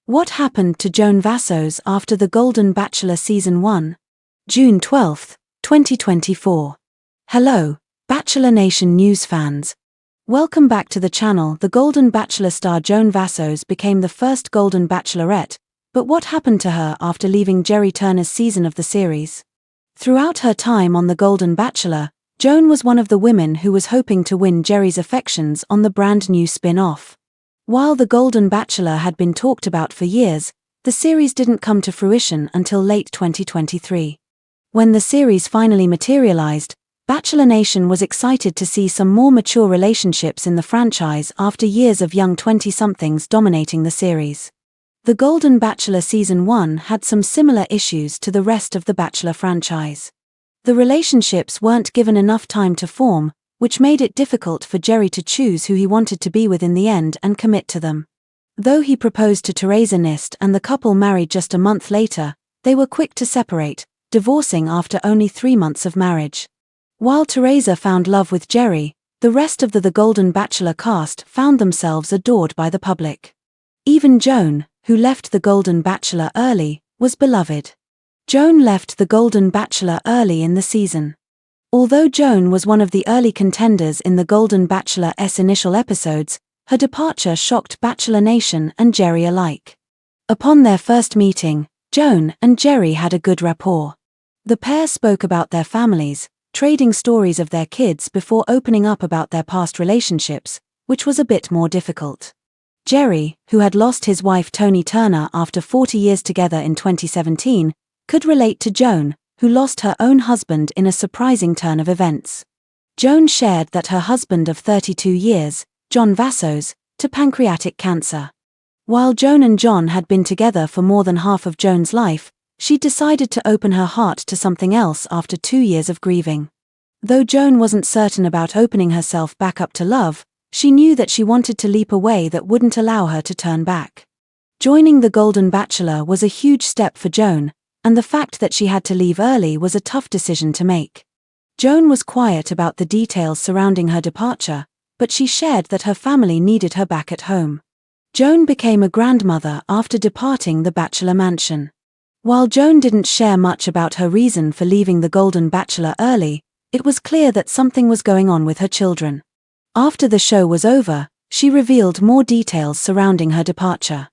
What happened to Joan Vassos after the Golden Bachelor Season 1? June 12, 2024. Hello, Bachelor Nation news fans. Welcome back to the channel. The Golden Bachelor star Joan Vassos became the first Golden Bachelorette, but what happened to her after leaving Jerry Turner's season of the series? Throughout her time on The Golden Bachelor, Joan was one of the women who was hoping to win Jerry's affections on the brand new spin-off. While The Golden Bachelor had been talked about for years, the series didn't come to fruition until late 2023. When the series finally materialized, Bachelor Nation was excited to see some more mature relationships in the franchise after years of young 20-somethings dominating the series. The Golden Bachelor Season 1 had some similar issues to the rest of the Bachelor franchise. The relationships weren't given enough time to form, which made it difficult for Jerry to choose who he wanted to be with in the end and commit to them. Though he proposed to Teresa Nist and the couple married just a month later, they were quick to separate, divorcing after only 3 months of marriage. While Teresa found love with Jerry, the rest of the Golden Bachelor cast found themselves adored by the public. Even Joan, who left The Golden Bachelor early, was beloved. Joan left The Golden Bachelor early in the season. Although Joan was one of the early contenders in The Golden Bachelor's initial episodes, her departure shocked Bachelor Nation and Jerry alike. Upon their first meeting, Joan and Jerry had a good rapport. The pair spoke about their families, trading stories of their kids before opening up about their past relationships, which was a bit more difficult. Jerry, who had lost his wife Toni Turner after 40 years together in 2017, could relate to Joan, who lost her own husband in a surprising turn of events. Joan shared that her husband of 32 years, Joan Vassos, to pancreatic cancer. While Joan and John had been together for more than half of Joan's life, she decided to open her heart to something else after 2 years of grieving. Though Joan wasn't certain about opening herself back up to love, she knew that she wanted to leap away that wouldn't allow her to turn back. Joining The Golden Bachelor was a huge step for Joan, and the fact that she had to leave early was a tough decision to make. Joan was quiet about the details surrounding her departure, but she shared that her family needed her back at home. Joan became a grandmother after departing the Bachelor mansion. While Joan didn't share much about her reason for leaving The Golden Bachelor early, it was clear that something was going on with her children. After the show was over, she revealed more details surrounding her departure.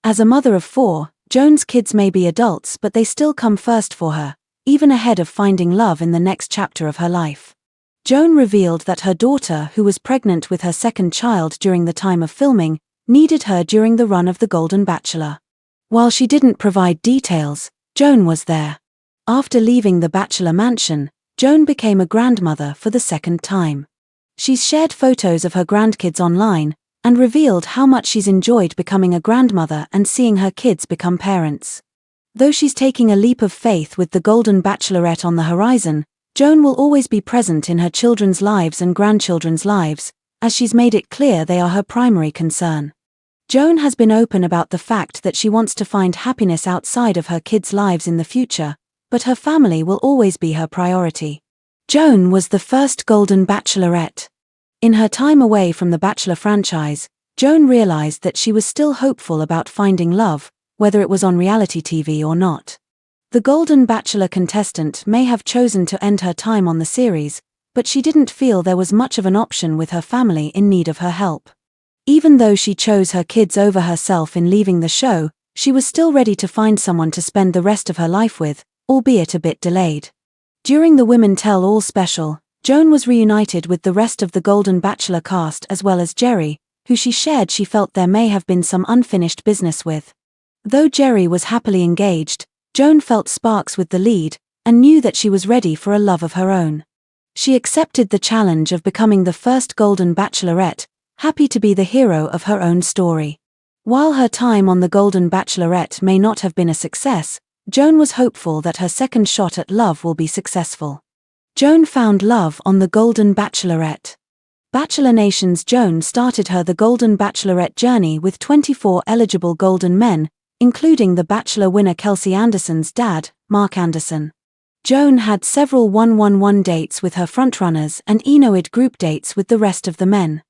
As a mother of 4, Joan's kids may be adults, but they still come first for her, even ahead of finding love in the next chapter of her life. Joan revealed that her daughter, who was pregnant with her second child during the time of filming, needed her during the run of The Golden Bachelor. While she didn't provide details, Joan was there. After leaving the Bachelor mansion, Joan became a grandmother for the second time. She's shared photos of her grandkids online, and revealed how much she's enjoyed becoming a grandmother and seeing her kids become parents. Though she's taking a leap of faith with The Golden Bachelorette on the horizon, Joan will always be present in her children's lives and grandchildren's lives, as she's made it clear they are her primary concern. Joan has been open about the fact that she wants to find happiness outside of her kids' lives in the future, but her family will always be her priority. Joan was the first Golden Bachelorette. In her time away from the Bachelor franchise, Joan realized that she was still hopeful about finding love, whether it was on reality TV or not. The Golden Bachelor contestant may have chosen to end her time on the series, but she didn't feel there was much of an option with her family in need of her help. Even though she chose her kids over herself in leaving the show, she was still ready to find someone to spend the rest of her life with, albeit a bit delayed. During the Women Tell All special, Joan was reunited with the rest of the Golden Bachelor cast as well as Jerry, who she shared she felt there may have been some unfinished business with. Though Jerry was happily engaged, Joan felt sparks with the lead, and knew that she was ready for a love of her own. She accepted the challenge of becoming the first Golden Bachelorette, happy to be the hero of her own story. While her time on The Golden Bachelorette may not have been a success, Joan was hopeful that her second shot at love will be successful. Joan found love on The Golden Bachelorette. Bachelor Nation's Joan started her The Golden Bachelorette journey with 24 eligible golden men, including the Bachelor winner Kelsey Anderson's dad, Mark Anderson. Joan had several one-on-one dates with her frontrunners and Enoid group dates with the rest of the men.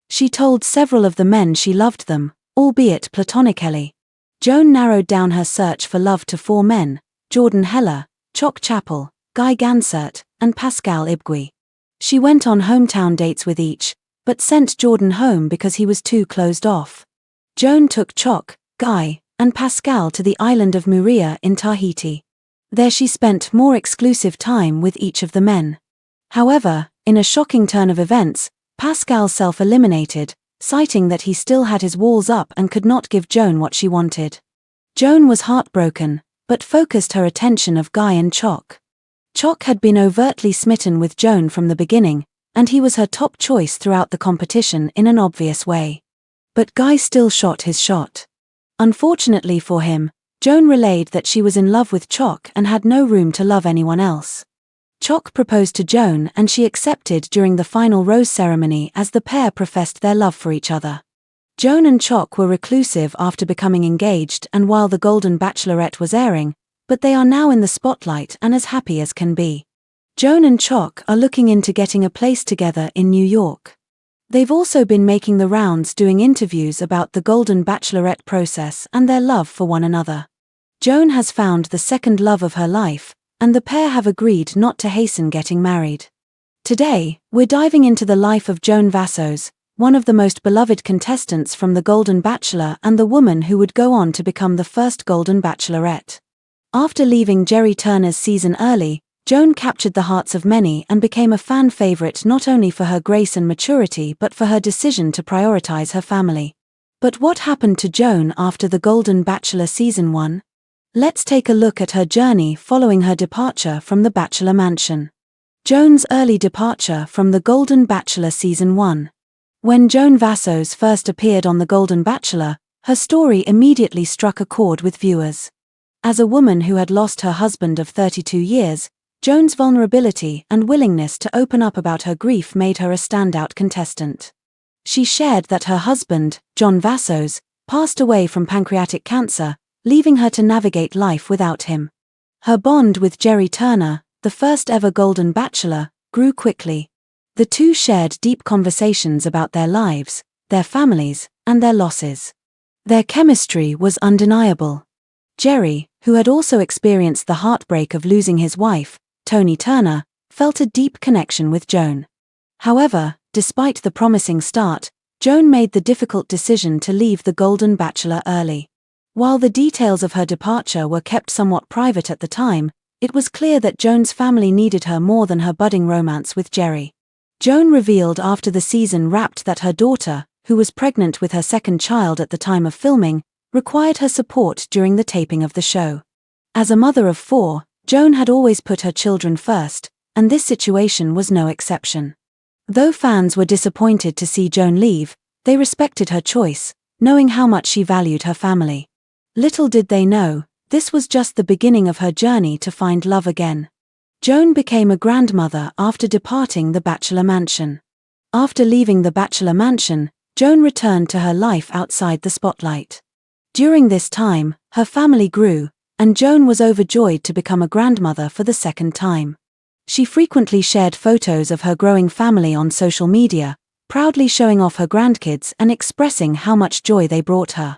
She told several of the men she loved them, albeit platonically. Joan narrowed down her search for love to 4 men: Jordan Heller, Choc Chappell, Guy Gansert, and Pascal Ibgui. She went on hometown dates with each, but sent Jordan home because he was too closed off. Joan took Choc, Guy, and Pascal to the island of Moorea in Tahiti. There she spent more exclusive time with each of the men. However, in a shocking turn of events, Pascal self-eliminated, citing that he still had his walls up and could not give Joan what she wanted. Joan was heartbroken, but focused her attention of Guy and Choc. Choc had been overtly smitten with Joan from the beginning, and he was her top choice throughout the competition in an obvious way. But Guy still shot his shot. Unfortunately for him, Joan relayed that she was in love with Choc and had no room to love anyone else. Choc proposed to Joan and she accepted during the final rose ceremony as the pair professed their love for each other. Joan and Choc were reclusive after becoming engaged and while The Golden Bachelorette was airing, but they are now in the spotlight and as happy as can be. Joan and Choc are looking into getting a place together in New York. They've also been making the rounds doing interviews about the Golden Bachelorette process and their love for one another. Joan has found the second love of her life, and the pair have agreed not to hasten getting married. Today, we're diving into the life of Joan Vassos, one of the most beloved contestants from The Golden Bachelor and the woman who would go on to become the first Golden Bachelorette. After leaving Jerry Turner's season early, Joan captured the hearts of many and became a fan favorite not only for her grace and maturity but for her decision to prioritize her family. But what happened to Joan after The Golden Bachelor Season 1? Let's take a look at her journey following her departure from the Bachelor Mansion. Joan's early departure from The Golden Bachelor Season 1. When Joan Vassos first appeared on The Golden Bachelor, her story immediately struck a chord with viewers. As a woman who had lost her husband of 32 years, Joan's vulnerability and willingness to open up about her grief made her a standout contestant. She shared that her husband, Joan Vassos, passed away from pancreatic cancer, leaving her to navigate life without him. Her bond with Jerry Turner, the first ever Golden Bachelor, grew quickly. The two shared deep conversations about their lives, their families, and their losses. Their chemistry was undeniable. Jerry, who had also experienced the heartbreak of losing his wife, Tony Turner, felt a deep connection with Joan. However, despite the promising start, Joan made the difficult decision to leave The Golden Bachelor early. While the details of her departure were kept somewhat private at the time, it was clear that Joan's family needed her more than her budding romance with Jerry. Joan revealed after the season wrapped that her daughter, who was pregnant with her second child at the time of filming, required her support during the taping of the show. As a mother of 4, Joan had always put her children first, and this situation was no exception. Though fans were disappointed to see Joan leave, they respected her choice, knowing how much she valued her family. Little did they know, this was just the beginning of her journey to find love again. Joan became a grandmother after departing the Bachelor Mansion. After leaving the Bachelor Mansion, Joan returned to her life outside the spotlight. During this time, her family grew, and Joan was overjoyed to become a grandmother for the second time. She frequently shared photos of her growing family on social media, proudly showing off her grandkids and expressing how much joy they brought her.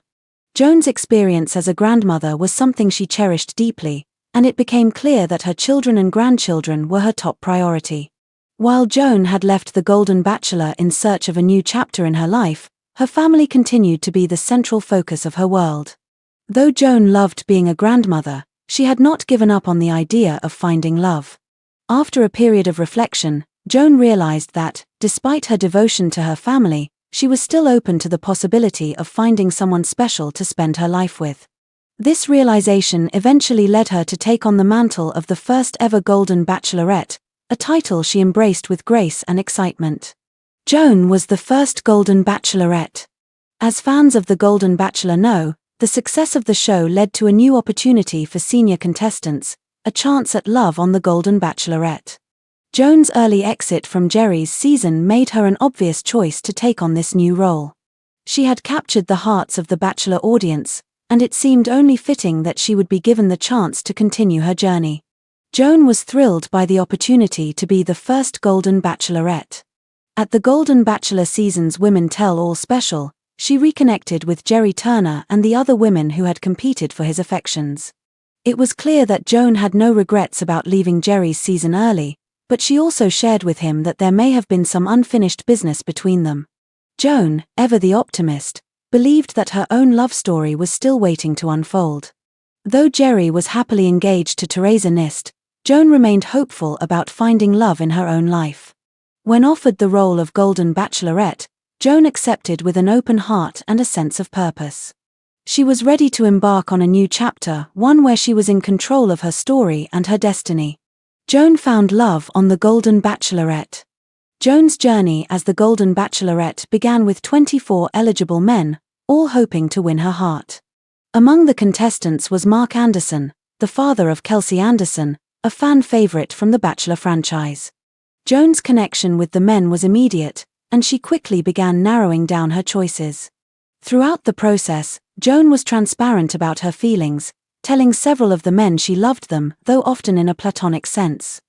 Joan's experience as a grandmother was something she cherished deeply, and it became clear that her children and grandchildren were her top priority. While Joan had left the Golden Bachelor in search of a new chapter in her life, her family continued to be the central focus of her world. Though Joan loved being a grandmother, she had not given up on the idea of finding love. After a period of reflection, Joan realized that, despite her devotion to her family, she was still open to the possibility of finding someone special to spend her life with. This realization eventually led her to take on the mantle of the first ever Golden Bachelorette, a title she embraced with grace and excitement. Joan was the first Golden Bachelorette. As fans of The Golden Bachelor know, the success of the show led to a new opportunity for senior contestants, a chance at love on The Golden Bachelorette. Joan's early exit from Jerry's season made her an obvious choice to take on this new role. She had captured the hearts of the Bachelor audience, and it seemed only fitting that she would be given the chance to continue her journey. Joan was thrilled by the opportunity to be the first Golden Bachelorette. At the Golden Bachelor season's Women Tell All special, She reconnected with Jerry Turner and the other women who had competed for his affections. It was clear that Joan had no regrets about leaving Jerry's season early, but she also shared with him that there may have been some unfinished business between them. Joan, ever the optimist, believed that her own love story was still waiting to unfold. Though Jerry was happily engaged to Teresa Nist, Joan remained hopeful about finding love in her own life. When offered the role of Golden Bachelorette, Joan accepted with an open heart and a sense of purpose. She was ready to embark on a new chapter, one where she was in control of her story and her destiny. Joan found love on the Golden Bachelorette. Joan's journey as the Golden Bachelorette began with 24 eligible men, all hoping to win her heart. Among the contestants was Mark Anderson, the father of Kelsey Anderson, a fan favorite from the Bachelor franchise. Joan's connection with the men was immediate, and she quickly began narrowing down her choices. Throughout the process, Joan was transparent about her feelings, telling several of the men she loved them, though often in a platonic sense.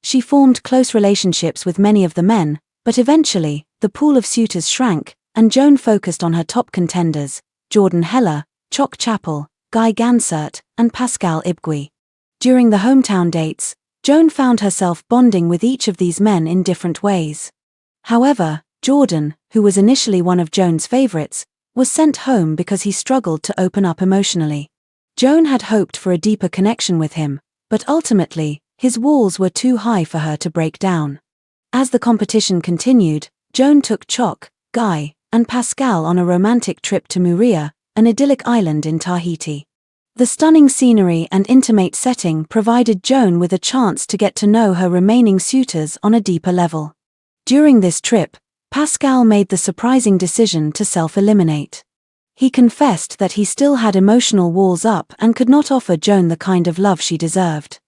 She formed close relationships with many of the men, but eventually, the pool of suitors shrank, and Joan focused on her top contenders, Jordan Heller, Choc Chappell, Guy Gansert, and Pascal Ibgui. During the hometown dates, Joan found herself bonding with each of these men in different ways. However, Jordan, who was initially one of Joan's favorites, was sent home because he struggled to open up emotionally. Joan had hoped for a deeper connection with him, but ultimately, his walls were too high for her to break down. As the competition continued, Joan took Choc, Guy, and Pascal on a romantic trip to Moorea, an idyllic island in Tahiti. The stunning scenery and intimate setting provided Joan with a chance to get to know her remaining suitors on a deeper level. During this trip, Pascal made the surprising decision to self-eliminate. He confessed that he still had emotional walls up and could not offer Joan the kind of love she deserved.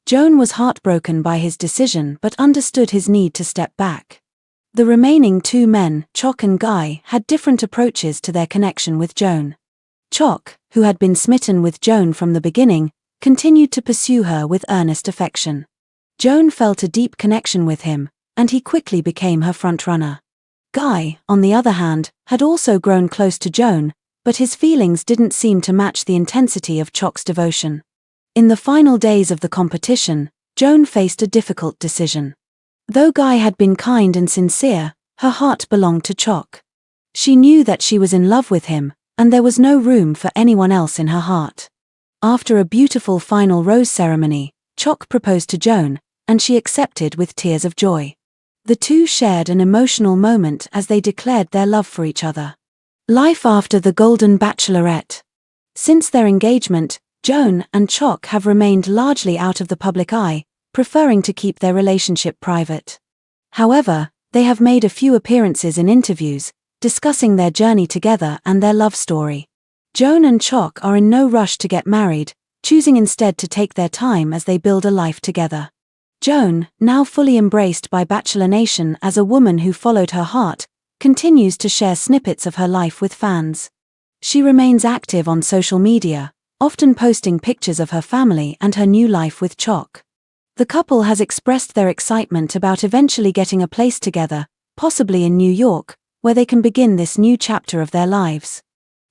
Joan was heartbroken by his decision but understood his need to step back. The remaining two men, Choc and Guy, had different approaches to their connection with Joan. Choc, who had been smitten with Joan from the beginning, continued to pursue her with earnest affection. Joan felt a deep connection with him, and he quickly became her frontrunner. Guy, on the other hand, had also grown close to Joan, but his feelings didn't seem to match the intensity of Choc's devotion. In the final days of the competition, Joan faced a difficult decision. Though Guy had been kind and sincere, her heart belonged to Choc. She knew that she was in love with him, and there was no room for anyone else in her heart. After a beautiful final rose ceremony, Choc proposed to Joan, and she accepted with tears of joy. The two shared an emotional moment as they declared their love for each other. Life after the Golden Bachelorette. Since their engagement, Joan and Choc have remained largely out of the public eye, preferring to keep their relationship private. However, they have made a few appearances in interviews, discussing their journey together and their love story. Joan and Choc are in no rush to get married, choosing instead to take their time as they build a life together. Joan, now fully embraced by Bachelor Nation as a woman who followed her heart, continues to share snippets of her life with fans. She remains active on social media, often posting pictures of her family and her new life with Choc. The couple has expressed their excitement about eventually getting a place together, possibly in New York, where they can begin this new chapter of their lives.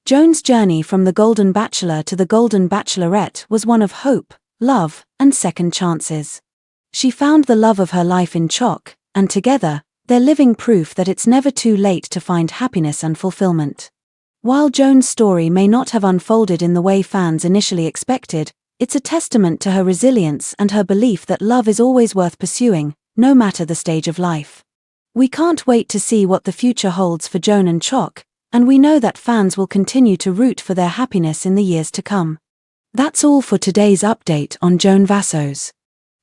Joan's journey from the Golden Bachelor to the Golden Bachelorette was one of hope, love, and second chances. She found the love of her life in Choc, and together, they're living proof that it's never too late to find happiness and fulfillment. While Joan's story may not have unfolded in the way fans initially expected, it's a testament to her resilience and her belief that love is always worth pursuing, no matter the stage of life. We can't wait to see what the future holds for Joan and Choc, and we know that fans will continue to root for their happiness in the years to come. That's all for today's update on Joan Vassos.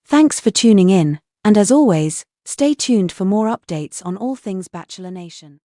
Thanks for tuning in, and as always, stay tuned for more updates on all things Bachelor Nation.